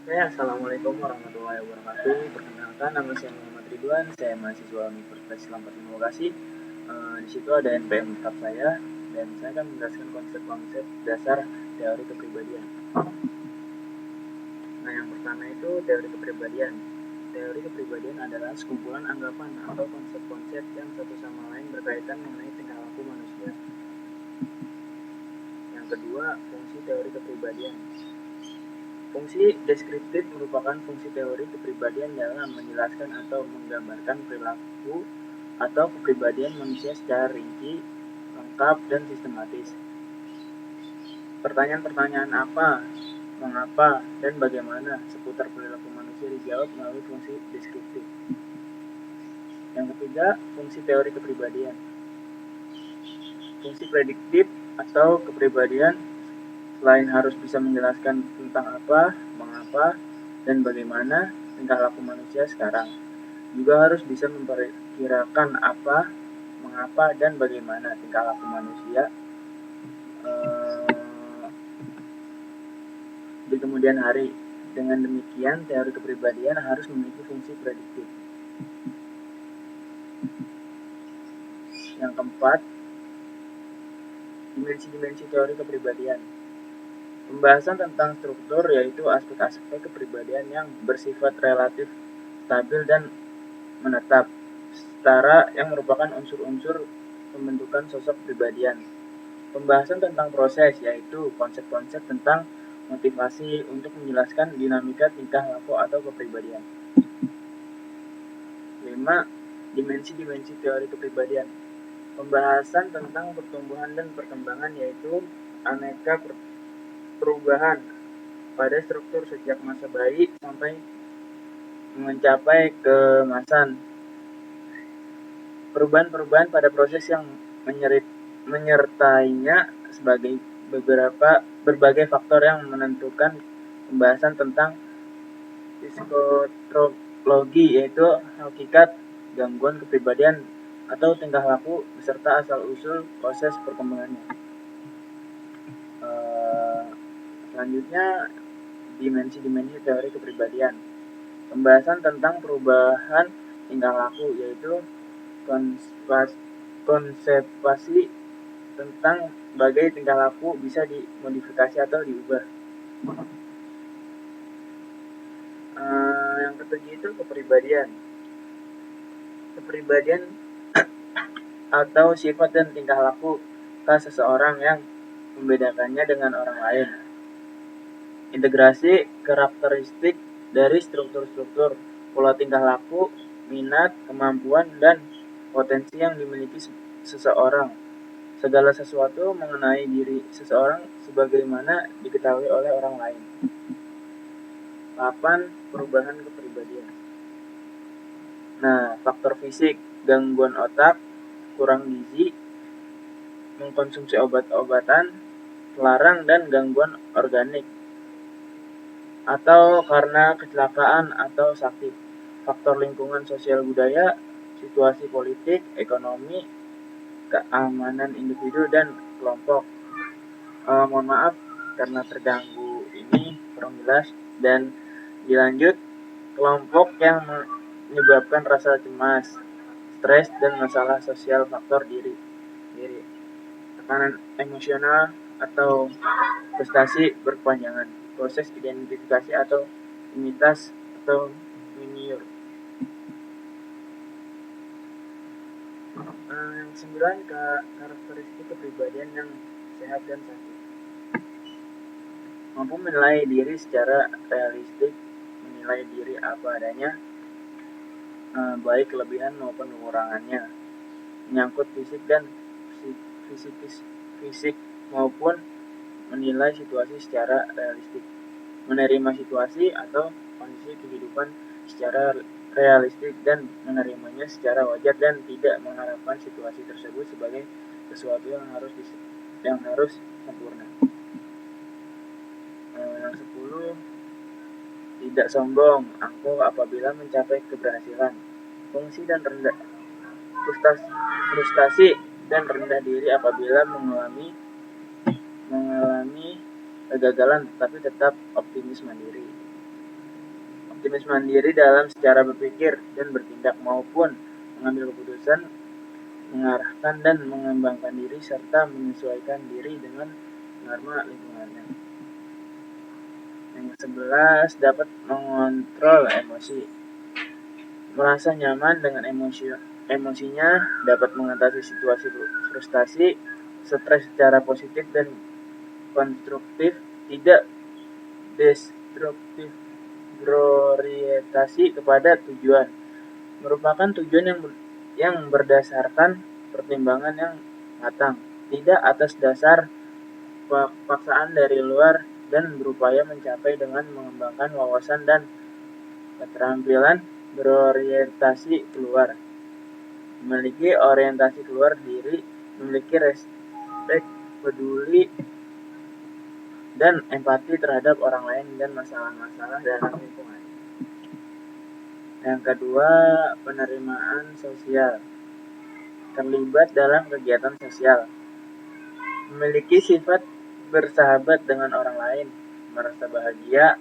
Assalamualaikum warahmatullahi wabarakatuh. Perkenalkan, nama saya Muhammad Ridwan. Saya mahasiswa Universitas Islam Patimura Bekasi. Di situ ada NPM lengkap saya, dan saya akan menjelaskan konsep-konsep dasar teori kepribadian. Nah, yang pertama itu teori kepribadian. Teori kepribadian adalah sekumpulan anggapan atau konsep-konsep yang satu sama lain berkaitan mengenai tingkah laku manusia. Yang kedua, fungsi teori kepribadian. Fungsi deskriptif merupakan fungsi teori kepribadian dalam menjelaskan atau menggambarkan perilaku atau kepribadian manusia secara rinci, lengkap, dan sistematis. Pertanyaan-pertanyaan apa, mengapa, dan bagaimana seputar perilaku manusia dijawab melalui fungsi deskriptif. Yang ketiga, fungsi teori kepribadian. Fungsi prediktif atau kepribadian selain harus bisa menjelaskan tentang apa, mengapa, dan bagaimana tingkah laku manusia sekarang, juga harus bisa memperkirakan apa, mengapa, dan bagaimana tingkah laku manusia di kemudian hari. Dengan demikian, teori kepribadian harus memiliki fungsi prediktif. Yang keempat, dimensi-dimensi teori kepribadian. Pembahasan tentang struktur yaitu aspek-aspek kepribadian yang bersifat relatif, stabil, dan menetap, setara yang merupakan unsur-unsur pembentukan sosok kepribadian. Pembahasan tentang proses yaitu konsep-konsep tentang motivasi untuk menjelaskan dinamika tingkah laku atau kepribadian. 5. Dimensi-dimensi teori kepribadian. Pembahasan tentang pertumbuhan dan perkembangan yaitu aneka perubahan pada struktur sejak masa bayi sampai mencapai keemasan. Perubahan-perubahan pada proses yang menyertainya sebagai berbagai faktor yang menentukan. Pembahasan tentang psikologi yaitu hakikat, gangguan kepribadian atau tingkah laku beserta asal-usul proses perkembangannya. Selanjutnya, dimensi-dimensi teori kepribadian. Pembahasan tentang perubahan tingkah laku yaitu konseptuasi tentang bagai tingkah laku bisa dimodifikasi atau diubah. Yang ketujuh itu kepribadian. Kepribadian atau sifat dan tingkah laku seseorang yang membedakannya dengan orang lain. Integrasi karakteristik dari struktur-struktur, pola tingkah laku, minat, kemampuan, dan potensi yang dimiliki seseorang. Segala sesuatu mengenai diri seseorang sebagaimana diketahui oleh orang lain. 8. Perubahan kepribadian. Nah, faktor fisik, gangguan otak, kurang gizi, mengkonsumsi obat-obatan terlarang, dan gangguan organik, atau karena kecelakaan atau sakit. Faktor lingkungan sosial budaya, situasi politik, ekonomi, keamanan individu dan kelompok. Mohon maaf karena terganggu ini kurang jelas. Dan dilanjut, kelompok yang menyebabkan rasa cemas, stres, dan masalah sosial, faktor diri, tekanan emosional atau frustasi berkepanjangan, proses identifikasi atau imitas atau miniur. Yang 9, karakteristik kepribadian yang sehat dan sakit. Mampu menilai diri secara realistik, menilai diri apa adanya, baik kelebihan maupun kekurangannya, menyangkut fisik dan fisik maupun menilai situasi secara realistik, menerima situasi atau kondisi kehidupan secara realistik dan menerimanya secara wajar dan tidak mengharapkan situasi tersebut sebagai sesuatu yang harus sempurna. Yang 10, tidak sombong, angkuh apabila mencapai keberhasilan. Fungsi dan frustasi dan rendah diri apabila mengalami kegagalan tetapi tetap optimis mandiri. optimis mandiri dalam secara berpikir dan bertindak maupun mengambil keputusan, mengarahkan dan mengembangkan diri serta menyesuaikan diri dengan norma lingkungannya. Yang ke-11, dapat mengontrol emosi. Merasa nyaman dengan emosinya, dapat mengatasi situasi frustasi, stres secara positif dan konstruktif, tidak destruktif, berorientasi kepada tujuan, merupakan tujuan yang berdasarkan pertimbangan yang matang, tidak atas dasar paksaan dari luar, dan berupaya mencapai dengan mengembangkan wawasan dan keterampilan berorientasi keluar, memiliki orientasi keluar diri, memiliki respek, peduli, dan empati terhadap orang lain dan masalah-masalah dalam lingkungan. Yang kedua, penerimaan sosial. Terlibat dalam kegiatan sosial. Memiliki sifat bersahabat dengan orang lain, merasa bahagia,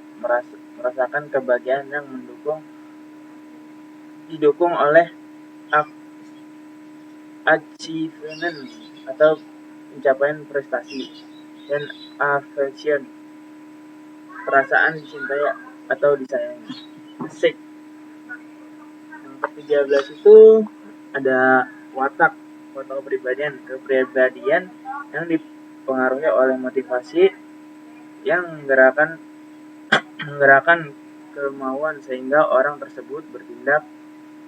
merasakan kebahagiaan yang didukung oleh achievement atau pencapaian prestasi, dan affection, perasaan dicintai atau disayangi. Asik. Yang ke-13 itu ada watak kepribadian yang dipengaruhi oleh motivasi yang menggerakkan kemauan sehingga orang tersebut bertindak.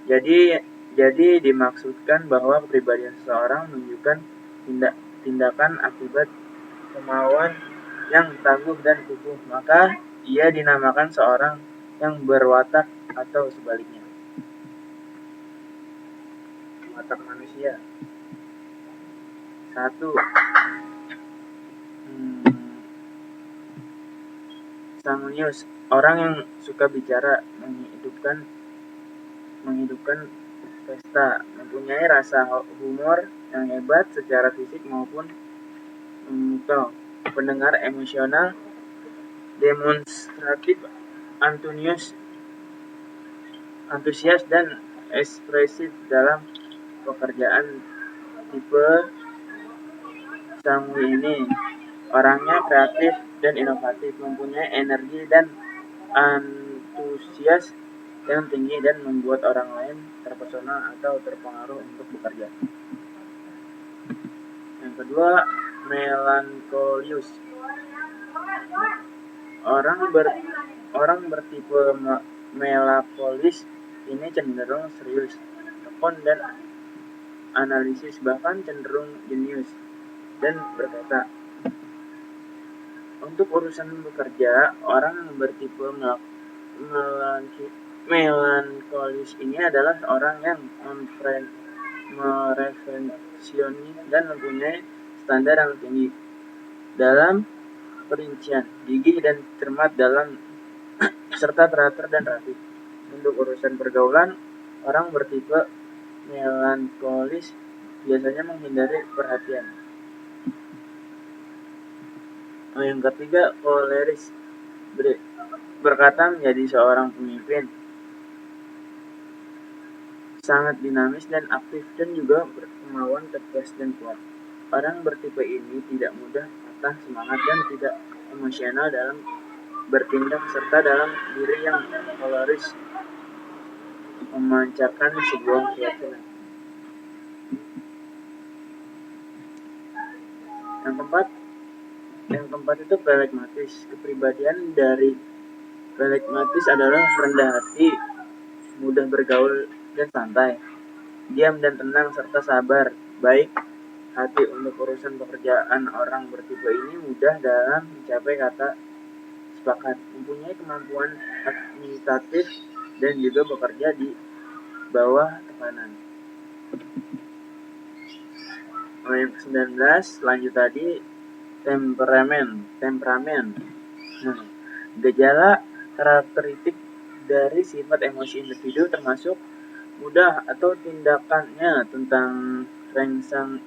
Jadi dimaksudkan bahwa kepribadian seseorang menunjukkan tindakan akibat kemauan yang tangguh dan kukuh, maka ia dinamakan seorang yang berwatak, atau sebaliknya. Watak manusia. 1. Sanguinius, orang yang suka bicara, menghidupkan pesta, mempunyai rasa humor yang hebat secara fisik maupun memukau, pendengar emosional, demonstratif, antusias dan ekspresif dalam pekerjaan. Tipe sanguini, orangnya kreatif dan inovatif, mempunyai energi dan antusias yang tinggi dan membuat orang lain terpesona atau terpengaruh untuk bekerja. Yang kedua, melankolius. Orang bertipe melankolis ini cenderung serius, tekun dan analisis, bahkan cenderung jenius, dan berkata. Untuk urusan bekerja, orang yang bertipe melankolis ini adalah orang yang merefleksioni dan mempunyai standar yang tinggi dalam perincian, gigih dan cermat dalam serta teratur dan rapi. Untuk urusan pergaulan, orang bertipe melankolis biasanya menghindari perhatian. Yang ketiga, koleris, berkata menjadi seorang pemimpin, sangat dinamis dan aktif, dan juga berkemauan tegas dan kuat. Orang bertipe ini tidak mudah patah semangat dan tidak emosional dalam bertindak, serta dalam diri yang koleris memancarkan sebuah keyakinan. Yang keempat itu phlegmatis. Kepribadian dari phlegmatis adalah rendah hati, mudah bergaul dan santai, diam dan tenang, serta sabar, baik hati. Untuk urusan pekerjaan, orang bertipe ini mudah dalam mencapai kata sepakat, mempunyai kemampuan administratif, dan juga bekerja di bawah tekanan. Yang ke-19, lanjut tadi, temperamen. Gejala karakteristik dari sifat emosi individu termasuk mudah atau tindakannya tentang rangsang